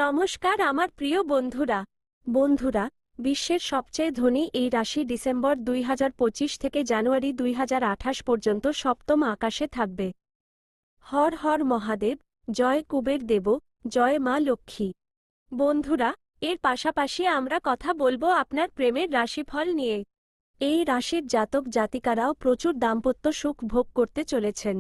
নমস্কার আমার প্রিয় বন্ধুরা, বিশ্বের সবচেয়ে ধনী এই রাশি ডিসেম্বর 2025 থেকে জানুয়ারি 2028 পর্যন্ত সপ্তম আকাশে থাকবে। হর হর মহাদেব, জয় কুবের দেব, জয় মা লক্ষ্মী। বন্ধুরা, এর পাশাপাশি আমরা কথা বলবো আপনার প্রেমের রাশিফল নিয়ে। এই রাশির জাতক জাতিকারাও প্রচুর দাম্পত্য সুখ ভোগ করতে চলেছেন।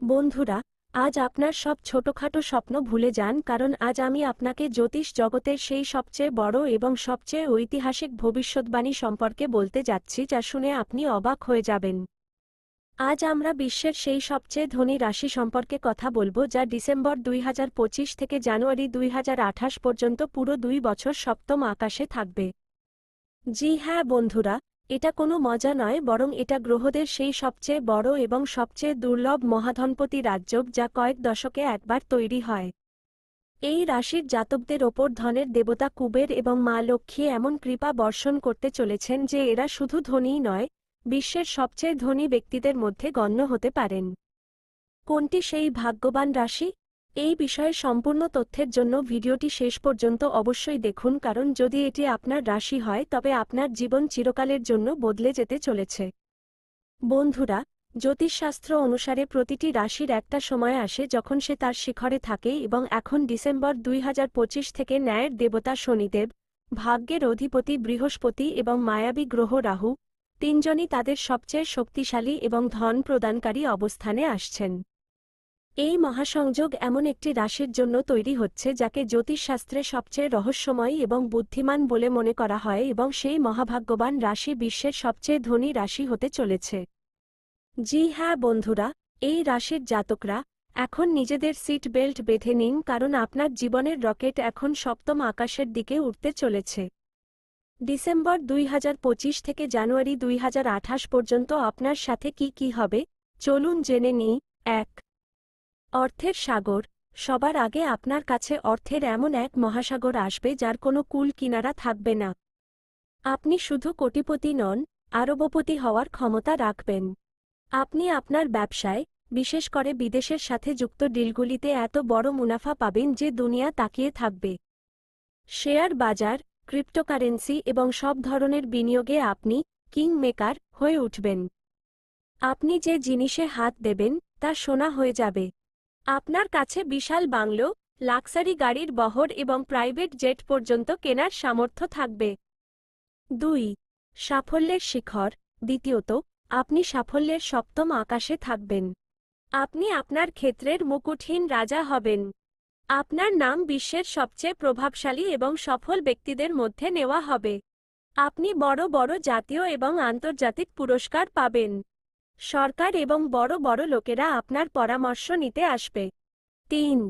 বন্ধুরা, আজ আপনার সব ছোটখাটো স্বপ্ন ভুলে যান, কারণ আজ আমি আপনাকে জ্যোতিষ জগতের সেই সবচেয়ে বড় এবং সবচেয়ে ঐতিহাসিক ভবিষ্যদ্বাণী সম্পর্কে বলতে যাচ্ছি, যা শুনে আপনি অবাক হয়ে যাবেন। আজ আমরা বিশ্বের সেই সবচেয়ে ধনী রাশি সম্পর্কে কথা বলবো, যা ডিসেম্বর 2025 থেকে জানুয়ারি 2028 পর্যন্ত পুরো 2 বছর সপ্তম আকাশে থাকবে। জি হ্যাঁ বন্ধুরা, এটা কোনো মজা নয়, বরং এটা গ্রহদের সেই সবচেয়ে বড় এবং সবচেয়ে দুর্লভ মহাধনপতি রাজযোগ, যা কয়েক দশকে একবার তৈরি হয়। এই রাশির জাতকদের ওপর ধনের দেবতা কুবের এবং মা লক্ষ্মী এমন কৃপা বর্ষণ করতে চলেছেন যে এরা শুধু ধনীই নয়, বিশ্বের সবচেয়ে ধনী ব্যক্তিদের মধ্যে গণ্য হতে পারেন। কোনটি সেই ভাগ্যবান রাশি? এই বিষয়ে সম্পূর্ণ তথ্যের জন্য ভিডিওটি শেষ পর্যন্ত অবশ্যই দেখুন, কারণ যদি এটি আপনার রাশি হয় তবে আপনার জীবন চিরকালের জন্য বদলে যেতে চলেছে। বন্ধুরা, জ্যোতিষশাস্ত্র অনুসারে প্রতিটি রাশির একটা সময় আসে যখন সে তার শিখরে থাকে, এবং এখন ডিসেম্বর 2025 থেকে ন্যায়ের দেবতা শনিদেব, ভাগ্যের অধিপতি বৃহস্পতি এবং মায়াবী গ্রহ রাহু, তিনজনই তাদের সবচেয়ে শক্তিশালী এবং ধন প্রদানকারী অবস্থানে আসছেন। এই মহাসংযোগ এমন একটি রাশির জন্য তৈরি হচ্ছে যাকে জ্যোতিষশাস্ত্রে সবচেয়ে রহস্যময় এবং বুদ্ধিমান বলে মনে করা হয়, এবং সেই মহাভাগ্যবান রাশি বিশ্বের সবচেয়ে ধনী রাশি হতে চলেছে। জি হ্যাঁ বন্ধুরা, এই রাশির জাতকরা এখন নিজেদের সিট বেল্ট বেঁধে নিন, কারণ আপনার জীবনের রকেট এখন সপ্তম আকাশের দিকে উঠতে চলেছে। ডিসেম্বর 2025 থেকে জানুয়ারি 2028 পর্যন্ত আপনার সাথে কি হবে, চলুন জেনে নিই। 1. অর্থের সাগর। সবার আগে আপনার কাছে অর্থের এমন এক মহাসাগর আসবে যার কোনো কূল কিনারা থাকবে না। আপনি শুধু কোটিপতি নন, আরবপতি হওয়ার ক্ষমতা রাখবেন। আপনি আপনার ব্যবসায়, বিশেষ করে বিদেশের সাথে যুক্ত ডিলগুলিতে এত বড় মুনাফা পাবেন যে দুনিয়া তাকিয়ে থাকবে। শেয়ার বাজার, ক্রিপ্টোকারেন্সি এবং সব ধরনের বিনিয়োগে আপনি কিং মেকার হয়ে উঠবেন। আপনি যে জিনিসে হাত দেবেন তা সোনা হয়ে যাবে। আপনার কাছে বিশাল বাংলো, লাক্সারি গাড়ির বহর এবং প্রাইভেট জেট পর্যন্ত কেনার সামর্থ্য থাকবে। 2. সাফল্যের শিখর। দ্বিতীয়ত, আপনি সাফল্যের সপ্তম আকাশে থাকবেন। আপনি আপনার ক্ষেত্রের মুকুটহীন রাজা হবেন। আপনার নাম বিশ্বের সবচেয়ে প্রভাবশালী এবং সফল ব্যক্তিদের মধ্যে নেওয়া হবে। আপনি বড় বড় জাতীয় এবং আন্তর্জাতিক পুরস্কার পাবেন। সরকার এবং বড় বড় লোকেরা আপনার পরামর্শ নিতে আসবে। 3.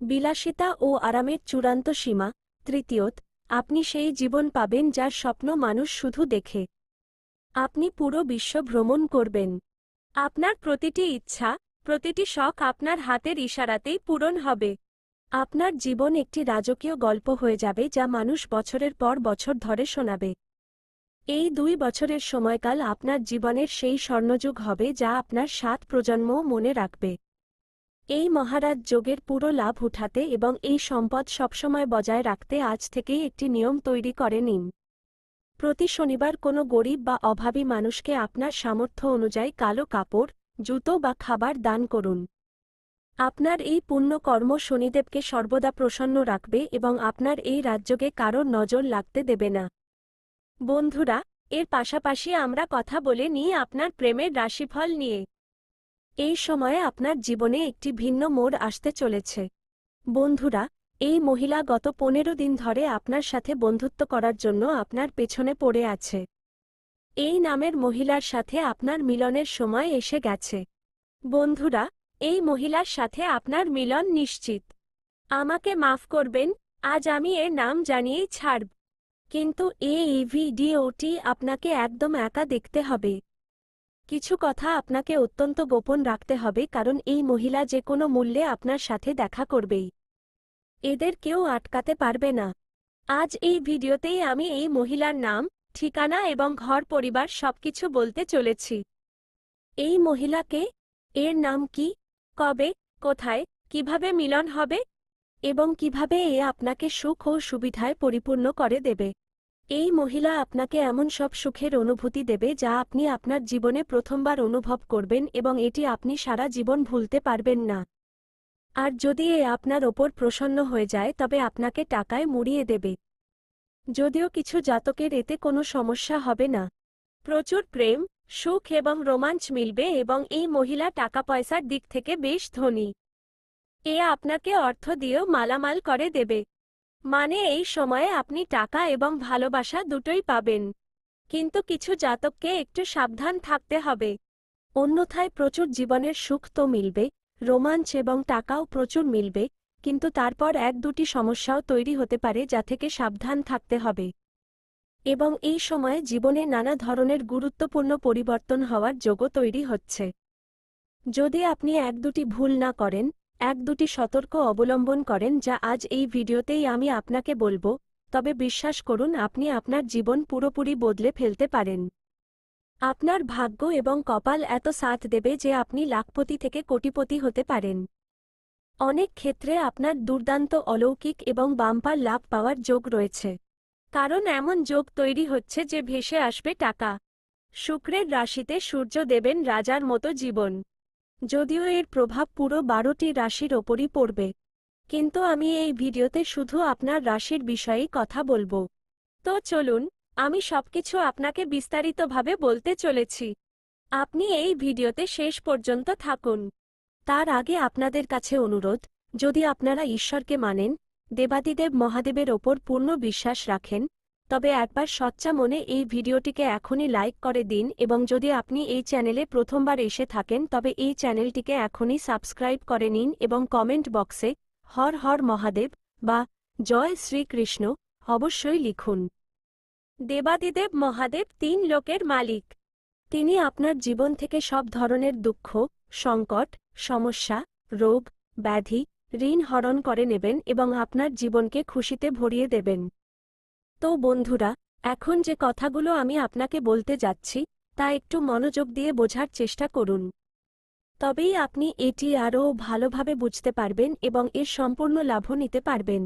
বিলাসিতা ও আরামের চূড়ান্ত সীমা। তৃতীয়ত, আপনি সেই জীবন পাবেন যার স্বপ্ন মানুষ শুধু দেখে। আপনি পুরো বিশ্ব ভ্রমণ করবেন। আপনার প্রতিটি ইচ্ছা, প্রতিটি শখ আপনার হাতের ইশারাতেই পূরণ হবে। আপনার জীবন একটি রাজকীয় গল্প হয়ে যাবে যা মানুষ বছরের পর বছর ধরে শোনাবে। এই 2 বছরের সময়কাল আপনার জীবনের সেই স্বর্ণযুগ হবে যা আপনার 7 প্রজন্ম মনে রাখবে। এই মহারাজ যোগের পুরো লাভ উঠাতে এবং এই সম্পদ সবসময় বজায় রাখতে আজ থেকেই একটি নিয়ম তৈরি করে নিন। প্রতি শনিবার কোনো গরিব বা অভাবী মানুষকে আপনার সামর্থ্য অনুযায়ী কালো কাপড়, জুতো বা খাবার দান করুন। আপনার এই পুণ্যকর্ম শনিদেবকে সর্বদা প্রসন্ন রাখবে এবং আপনার এই রাজযোগে কারোর নজর লাগতে দেবে না। বন্ধুরা, এর পাশাপাশি আমরা কথা বলে নিই আপনার প্রেমের রাশিফল নিয়ে। এই সময়ে আপনার জীবনে একটি ভিন্ন মোড় আসতে চলেছে। বন্ধুরা, এই মহিলা গত 15 দিন ধরে আপনার সাথে বন্ধুত্ব করার জন্য আপনার পেছনে পড়ে আছে। এই নামের মহিলার সাথে আপনার মিলনের সময় এসে গেছে। বন্ধুরা, এই মহিলার সাথে আপনার মিলন নিশ্চিত। আমাকে মাফ করবেন, আজ আমি এর নাম জানিয়েই ছাড়ব। কিন্তু এই ভিডিওটি আপনাকে একদম একা দেখতে হবে। কিছু কথা আপনাকে অত্যন্ত গোপন রাখতে হবে, কারণ এই মহিলা যে কোনো মূল্যে আপনার সাথে দেখা করবেই। এদের কেউ আটকাতে পারবে না। আজ এই ভিডিওতেই আমি এই মহিলার নাম, ঠিকানা এবং ঘর পরিবার সবকিছু বলতে চলেছি। এই মহিলাকে, এর নাম কি, কবে, কোথায়, কিভাবে মিলন হবে, এবং কিভাবে এ আপনাকে সুখ ও সুবিধায় পরিপূর্ণ করে দেবে। এই মহিলা আপনাকে এমন সব সুখের অনুভূতি দেবে যা আপনি আপনার জীবনে প্রথমবার অনুভব করবেন এবং এটি আপনি সারা জীবন ভুলতে পারবেন না। আর যদি এ আপনার ওপর প্রসন্ন হয়ে যায় তবে আপনাকে টাকায় মুড়িয়ে দেবে। যদিও কিছু জাতকের এতে কোনো সমস্যা হবে না। প্রচুর প্রেম, সুখ এবং রোমাঞ্চ মিলবে এবং এই মহিলা টাকা পয়সার দিক থেকে বেশ ধনী। এ আপনাকে অর্থ দিয়েও মালামাল করে দেবে। মানে এই সময়ে আপনি টাকা এবং ভালোবাসা দুটোই পাবেন। কিন্তু কিছু জাতককে একটু সাবধান থাকতে হবে। অন্যথায় প্রচুর জীবনের সুখ তো মিলবে, রোমাঞ্চ এবং টাকাও প্রচুর মিলবে, কিন্তু তারপর এক দুটি সমস্যাও তৈরি হতে পারে যা থেকে সাবধান থাকতে হবে। এবং এই সময়ে জীবনে নানা ধরনের গুরুত্বপূর্ণ পরিবর্তন হওয়ার যোগও তৈরি হচ্ছে। যদি আপনি এক দুটি ভুল না করেন, এক দুটি সতর্ক অবলম্বন করেন যা আজ এই ভিডিওতেই আমি আপনাকে বলবো, তবে বিশ্বাস করুন আপনি আপনার জীবন পুরোপুরি বদলে ফেলতে পারেন। আপনার ভাগ্য এবং কপাল এত সাথ দেবে যে আপনি লাখপতি থেকে কোটিপতি হতে পারেন। অনেক ক্ষেত্রে আপনার দুর্দান্ত অলৌকিক এবং বাম্পার লাভ পাওয়ার যোগ রয়েছে। কারণ এমন যোগ তৈরি হচ্ছে যে ভেসে আসবে টাকা। শুক্রের রাশিতে সূর্য দেবেন রাজার মতো জীবন। যদিও এর প্রভাব পুরো 12টি রাশির ওপরই পড়বে, কিন্তু আমি এই ভিডিওতে শুধু আপনার রাশির বিষয়েই কথা বলবো। তো চলুন, আমি সবকিছু আপনাকে বিস্তারিতভাবে বলতে চলেছি। আপনি এই ভিডিওতে শেষ পর্যন্ত থাকুন। তার আগে আপনাদের কাছে অনুরোধ, যদি আপনারা ঈশ্বরকে মানেন, দেবাদিদেব মহাদেবের ওপর পূর্ণ বিশ্বাস রাখেন, তবে একবার সচ্চা মনে এই ভিডিওটিকে এখনই লাইক করে দিন এবং যদি আপনি এই চ্যানেলে প্রথমবার এসে থাকেন তবে এই চ্যানেলটিকে এখনই সাবস্ক্রাইব করে নিন এবং কমেন্ট বক্সে হর হর মহাদেব বা জয় শ্রীকৃষ্ণ অবশ্যই লিখুন। দেবাদিদেব মহাদেব 3 লোকের মালিক। তিনি আপনার জীবন থেকে সব ধরনের দুঃখ, সংকট, সমস্যা, রোগ, ব্যাধি, ঋণ হরণ করে নেবেন এবং আপনার জীবনকে খুশিতে ভরিয়ে দেবেন। তো বন্ধুরা, এখন যে কথাগুলো আমি আপনাকে বলতে যাচ্ছি তা একটু মনোযোগ দিয়ে বোঝার চেষ্টা করুন। তবেই আপনি এটি আরও ভালোভাবে বুঝতে পারবেন এবং এর সম্পূর্ণ লাভও নিতে পারবেন।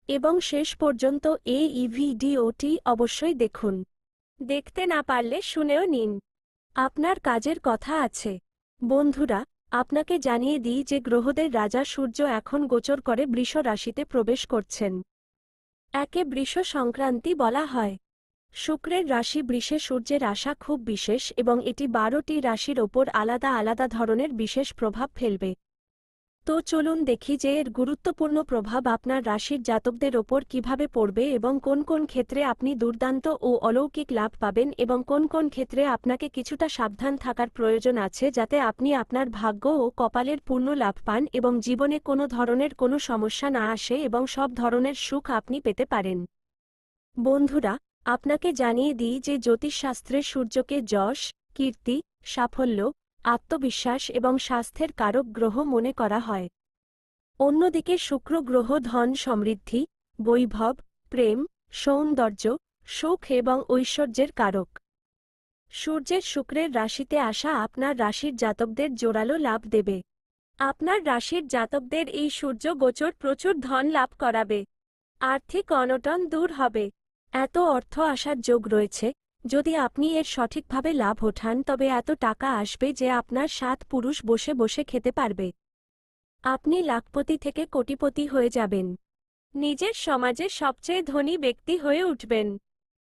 এবং শেষ পর্যন্ত এই ভিডিওটি অবশ্যই দেখুন। দেখতে না পারলে শুনেও নিন। আপনার কাজের কথা আছে। বন্ধুরা, আপনাকে জানিয়ে দিই যে গ্রহদের রাজা সূর্য এখন গোচর করে বৃষ রাশিতে প্রবেশ করছেন। একে বৃষ সংক্রান্তি বলা হয়। শুক্রের রাশি বৃষে সূর্যের আসা খুব বিশেষ এবং এটি 12টি রাশির ওপর আলাদা আলাদা ধরনের বিশেষ প্রভাব ফেলবে। তো চলুন দেখি যে এর গুরুত্বপূর্ণ প্রভাব আপনার রাশির জাতকদের ওপর কিভাবে পড়বে এবং কোন কোন ক্ষেত্রে আপনি দুর্দান্ত ও অলৌকিক লাভ পাবেন এবং কোন কোন ক্ষেত্রে আপনাকে কিছুটা সাবধান থাকার প্রয়োজন আছে যাতে আপনি আপনার ভাগ্য ও কপালের পূর্ণ লাভ পান এবং জীবনে কোনো ধরনের কোনো সমস্যা না আসে এবং সব ধরনের সুখ আপনি পেতে পারেন। বন্ধুরা, আপনাকে জানিয়ে দিই যে জ্যোতিষশাস্ত্রে সূর্যকে যশ, কীর্তি, সাফল্য, আত্মবিশ্বাস এবং স্বাস্থ্যের কারক গ্রহ মনে করা হয়। অন্যদিকে শুক্র গ্রহ ধন সমৃদ্ধি, বৈভব, প্রেম, সৌন্দর্য, সুখ এবং ঐশ্বর্যের কারক। সূর্যের শুক্রের রাশিতে আসা আপনার রাশির জাতকদের জোরালো লাভ দেবে। আপনার রাশির জাতকদের এই সূর্য গোচর প্রচুর ধন লাভ করাবে। আর্থিক অনটন দূর হবে। এত অর্থ আসার যোগ রয়েছে, যদি আপনি এর সঠিকভাবে লাভ ওঠান তবে এত টাকা আসবে যে আপনার 7 পুরুষ বসে বসে খেতে পারবে। আপনি লাখপতি থেকে কোটিপতি হয়ে যাবেন। নিজের সমাজে সবচেয়ে ধনী ব্যক্তি হয়ে উঠবেন।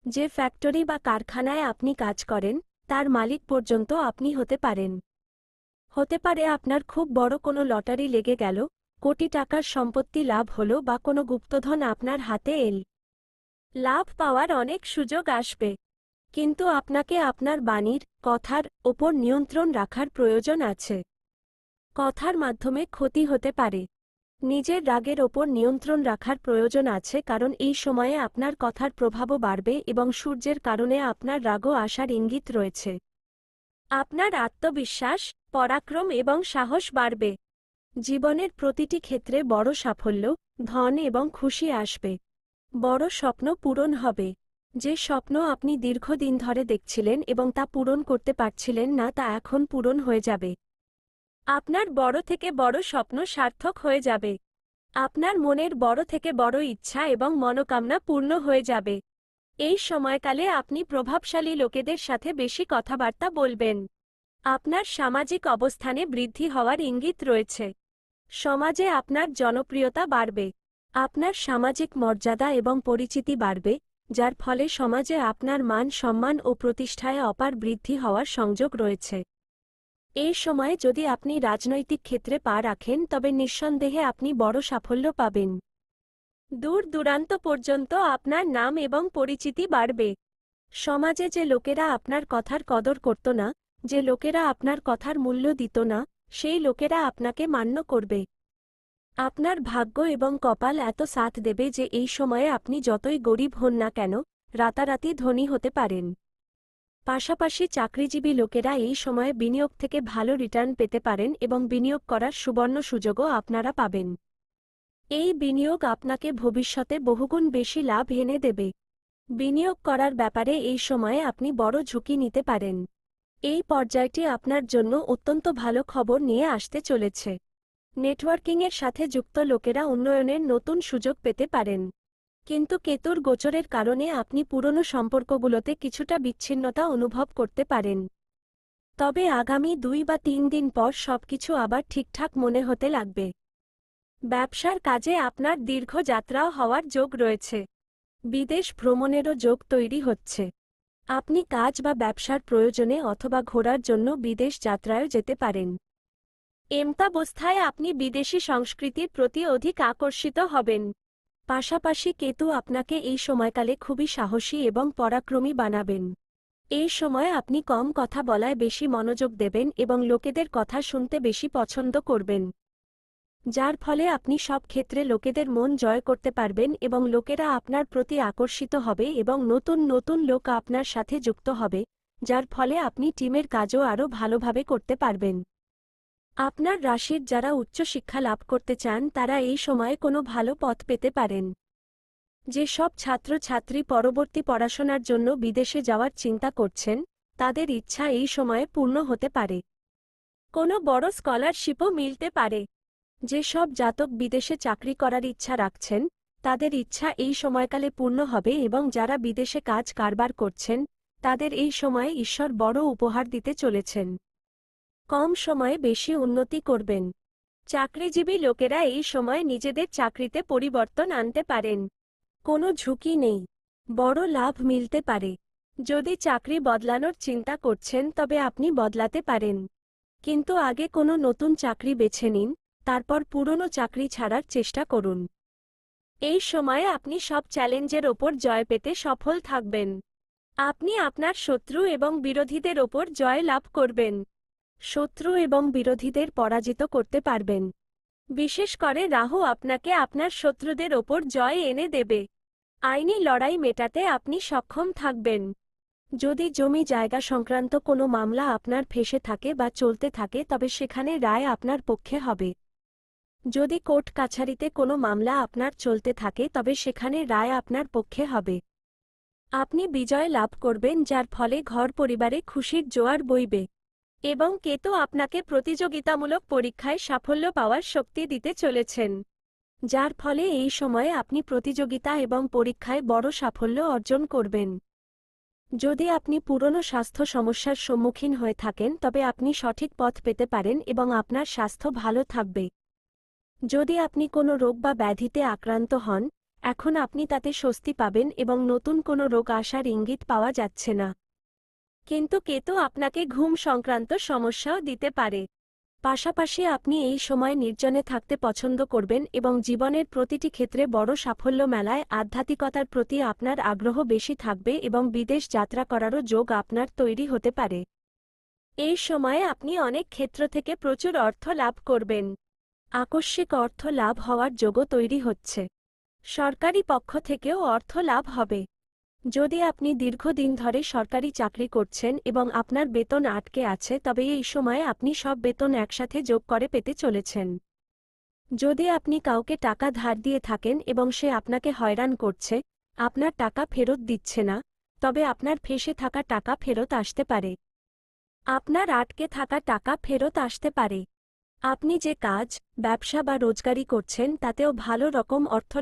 যে ফ্যাক্টরি বা কারখানায় আপনি কাজ করেন, তার মালিক পর্যন্ত আপনি হতে পারেন। হতে পারে আপনার খুব বড় কোনো লটারি লেগে গেল, কোটি টাকার সম্পত্তি লাভ হলো বা কোনো গুপ্তধন আপনার হাতে এল। লাভ পাওয়ার অনেক সুযোগ আসবে, কিন্তু আপনাকে আপনার বাণীর, কথার ওপর নিয়ন্ত্রণ রাখার প্রয়োজন আছে। কথার মাধ্যমে ক্ষতি হতে পারে। নিজের রাগের ওপর নিয়ন্ত্রণ রাখার প্রয়োজন আছে কারণ এই সময়ে আপনার কথার প্রভাবও বাড়বে এবং সূর্যের কারণে আপনার রাগও আসার ইঙ্গিত রয়েছে। আপনার আত্মবিশ্বাস, পরাক্রম এবং সাহস বাড়বে। জীবনের প্রতিটি ক্ষেত্রে বড় সাফল্য, ধন এবং খুশি আসবে। বড় স্বপ্ন পূরণ হবে। যে স্বপ্ন আপনি দীর্ঘদিন ধরে দেখছিলেন এবং তা পূরণ করতে পারছিলেন না তা এখন পূরণ হয়ে যাবে। আপনার বড় থেকে বড় স্বপ্ন সার্থক হয়ে যাবে। আপনার মনের বড় থেকে বড় ইচ্ছা এবং মনোকামনা পূর্ণ হয়ে যাবে। এই সময়কালে আপনি প্রভাবশালী লোকেদের সাথে বেশি কথাবার্তা বলবেন। আপনার সামাজিক অবস্থানে বৃদ্ধি হওয়ার ইঙ্গিত রয়েছে। সমাজে আপনার জনপ্রিয়তা বাড়বে। আপনার সামাজিক মর্যাদা এবং পরিচিতি বাড়বে, যার ফলে সমাজে আপনার মান সম্মান ও প্রতিষ্ঠায় অপার বৃদ্ধি হওয়ার সংযোগ রয়েছে। এই সময়ে যদি আপনি রাজনৈতিক ক্ষেত্রে পা রাখেন তবে নিঃসন্দেহে আপনি বড় সাফল্য পাবেন। দূর দূরান্ত পর্যন্ত আপনার নাম এবং পরিচিতি বাড়বে। সমাজে যে লোকেরা আপনার কথার কদর করত না, যে লোকেরা আপনার কথার মূল্য দিত না, সেই লোকেরা আপনাকে মান্য করবে। আপনার ভাগ্য এবং কপাল এত সাথ দেবে যে এই সময়ে আপনি যতই গরিব হন না কেন, রাতারাতি ধনী হতে পারেন। পাশাপাশি চাকরিজীবী লোকেরা এই সময়ে বিনিয়োগ থেকে ভালো রিটার্ন পেতে পারেন এবং বিনিয়োগ করার সুবর্ণ সুযোগও আপনারা পাবেন। এই বিনিয়োগ আপনাকে ভবিষ্যতে বহুগুণ বেশি লাভ এনে দেবে। বিনিয়োগ করার ব্যাপারে এই সময়ে আপনি বড় ঝুঁকি নিতে পারেন। এই পর্যায়টি আপনার জন্য অত্যন্ত ভালো খবর নিয়ে আসতে চলেছে। নেটওয়ার্কিংয়ের সাথে যুক্ত লোকেরা উন্নয়নের নতুন সুযোগ পেতে পারেন। কিন্তু কেতুর গোচরের কারণে আপনি পুরনো সম্পর্কগুলোতে কিছুটা বিচ্ছিন্নতা অনুভব করতে পারেন। তবে আগামী 2 বা 3 দিন পর সবকিছু আবার ঠিকঠাক মনে হতে লাগবে। ব্যবসার কাজে আপনার দীর্ঘ যাত্রাও হওয়ার যোগ রয়েছে। বিদেশ ভ্রমণেরও যোগ তৈরি হচ্ছে। আপনি কাজ বা ব্যবসার প্রয়োজনে অথবা ঘোরার জন্য বিদেশ যাত্রায়ও যেতে পারেন। এমতাবস্থায় আপনি বিদেশি সংস্কৃতির প্রতি অধিক আকর্ষিত হবেন। পাশাপাশি কেতু আপনাকে এই সময়কালে খুবই সাহসী এবং পরাক্রমী বানাবেন। এই সময় আপনি কম কথা বলায় বেশি মনোযোগ দেবেন এবং লোকেদের কথা শুনতে বেশি পছন্দ করবেন, যার ফলে আপনি সব ক্ষেত্রে লোকেদের মন জয় করতে পারবেন এবং লোকেরা আপনার প্রতি আকর্ষিত হবে এবং নতুন নতুন লোক আপনার সাথে যুক্ত হবে, যার ফলে আপনি টিমের কাজও আরও ভালোভাবে করতে পারবেন। আপনার রাশির যারা উচ্চশিক্ষা লাভ করতে চান তারা এই সময়ে কোনো ভালো পথ পেতে পারেন। যে সব ছাত্রছাত্রী পরবর্তী পড়াশোনার জন্য বিদেশে যাওয়ার চিন্তা করছেন, তাদের ইচ্ছা এই সময়ে পূর্ণ হতে পারে। কোনো বড় স্কলারশিপও মিলতে পারে। যে সব জাতক বিদেশে চাকরি করার ইচ্ছা রাখছেন, তাদের ইচ্ছা এই সময়কালে পূর্ণ হবে এবং যারা বিদেশে কাজ কারবার করছেন, তাদের এই সময়ে ঈশ্বর বড় উপহার দিতে চলেছেন। কম সময়ে বেশি উন্নতি করবেন। চাকরিজীবী লোকেরা এই সময় নিজেদের চাকরিতে পরিবর্তন আনতে পারেন। কোনো ঝুঁকি নেই। বড় লাভ মিলতে পারে। যদি চাকরি বদলানোর চিন্তা করছেন তবে আপনি বদলাতে পারেন। কিন্তু আগে কোনো নতুন চাকরি বেছে নিন, তারপর পুরনো চাকরি ছাড়ার চেষ্টা করুন। এই সময়ে আপনি সব চ্যালেঞ্জের ওপর জয় পেতে সফল থাকবেন। আপনি আপনার শত্রু এবং বিরোধীদের ওপর জয় লাভ করবেন। শত্রু এবং বিরোধীদের পরাজিত করতে পারবেন। বিশেষ করে রাহু আপনাকে আপনার শত্রুদের ওপর জয় এনে দেবে। আইনি লড়াই মেটাতে আপনি সক্ষম থাকবেন। যদি জমি জায়গা সংক্রান্ত কোনো মামলা আপনার ফেঁসে থাকে বা চলতে থাকে তবে সেখানে রায় আপনার পক্ষে হবে। যদি কোর্ট কাছারিতে কোনো মামলা আপনার চলতে থাকে তবে সেখানে রায় আপনার পক্ষে হবে। আপনি বিজয় লাভ করবেন, যার ফলে ঘর পরিবারে খুশির জোয়ার বইবে। এবং কেতু আপনাকে প্রতিযোগিতামূলক পরীক্ষায় সাফল্য পাওয়ার শক্তি দিতে চলেছেন, যার ফলে এই সময়ে আপনি প্রতিযোগিতা এবং পরীক্ষায় বড় সাফল্য অর্জন করবেন। যদি আপনি পুরনো স্বাস্থ্য সমস্যার সম্মুখীন হয়ে থাকেন তবে আপনি সঠিক পথ পেতে পারেন এবং আপনার স্বাস্থ্য ভালো থাকবে। যদি আপনি কোনো রোগ বা ব্যাধিতে আক্রান্ত হন, এখন আপনি তাতে স্বস্তি পাবেন এবং নতুন কোনো রোগ আসার ইঙ্গিত পাওয়া যাচ্ছে না। কিন্তু কেতু আপনাকে ঘুম সংক্রান্ত সমস্যাও দিতে পারে। পাশাপাশি আপনি এই সময় নির্জনে থাকতে পছন্দ করবেন এবং জীবনের প্রতিটি ক্ষেত্রে বড় সাফল্য মেলায় আধ্যাত্মিকতার প্রতি আপনার আগ্রহ বেশি থাকবে এবং বিদেশ যাত্রা করারও যোগ আপনার তৈরি হতে পারে। এই সময়ে আপনি অনেক ক্ষেত্র থেকে প্রচুর অর্থ লাভ করবেন। আকস্মিক অর্থ লাভ হওয়ার যোগও তৈরি হচ্ছে। সরকারি পক্ষ থেকেও অর্থ লাভ হবে। যদি আপনি দীর্ঘদিন ধরে সরকারি চাকরি করছেন এবং আপনার বেতন আটকে আছে তবে এই সময়ে আপনি সব বেতন একসাথে যোগ করে পেতে চলেছেন। যদি আপনি কাউকে টাকা ধার দিয়ে থাকেন এবং সে আপনাকে হয়রান করছে, আপনার টাকা ফেরত দিচ্ছে না, তবে আপনার ফেঁসে থাকা টাকা ফেরত আসতে পারে। আপনার আটকে থাকা টাকা ফেরত আসতে পারে। আপনি যে কাজ, ব্যবসা বা রোজগারি করছেন তাতেও ভালো রকম অর্থ